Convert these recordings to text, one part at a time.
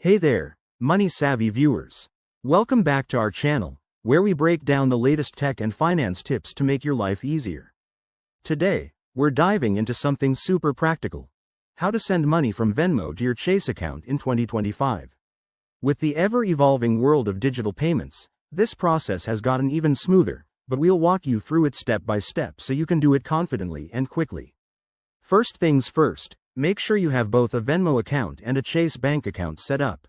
Hey there, money-savvy viewers. Welcome back to our channel, where we break down the latest tech and finance tips to make your life easier. Today, we're diving into something super practical: how to send money from Venmo to your Chase account in 2025. With the ever-evolving world of digital payments, this process has gotten even smoother, but we'll walk you through it step by step so you can do it confidently and quickly. First things first, make sure you have both a Venmo account and a Chase bank account set up.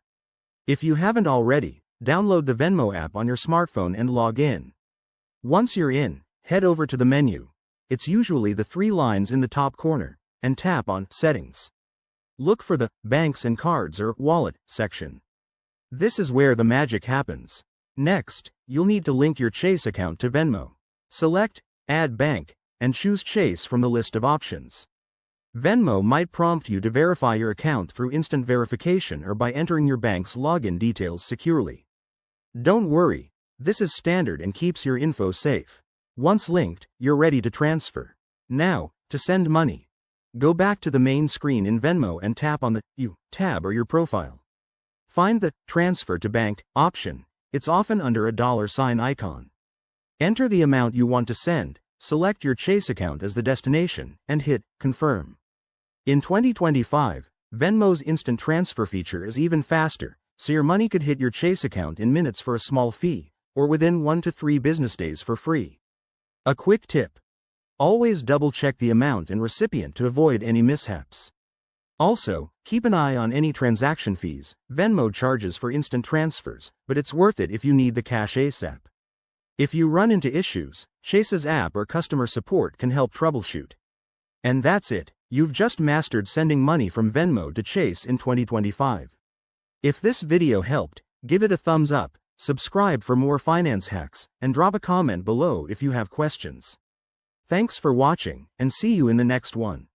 If you haven't already, download the Venmo app on your smartphone and log in. Once you're in, head over to the menu. It's usually the three lines in the top corner, and tap on Settings. Look for the Banks and Cards or Wallet section. This is where the magic happens. Next, you'll need to link your Chase account to Venmo. Select Add Bank, and choose Chase from the list of options. Venmo might prompt you to verify your account through instant verification or by entering your bank's login details securely. Don't worry, this is standard and keeps your info safe. Once linked, you're ready to transfer. Now, to send money. Go back to the main screen in Venmo and tap on the You tab or your profile. Find the Transfer to Bank option. It's often under a $ icon. Enter the amount you want to send, select your Chase account as the destination, and hit Confirm. In 2025, Venmo's instant transfer feature is even faster, so your money could hit your Chase account in minutes for a small fee, or within 1 to 3 business days for free. A quick tip: always double-check the amount and recipient to avoid any mishaps. Also, keep an eye on any transaction fees. Venmo charges for instant transfers, but it's worth it if you need the cash ASAP. If you run into issues, Chase's app or customer support can help troubleshoot. And that's it. You've just mastered sending money from Venmo to Chase in 2025. If this video helped, give it a thumbs up, subscribe for more finance hacks, and drop a comment below if you have questions. Thanks for watching, and see you in the next one.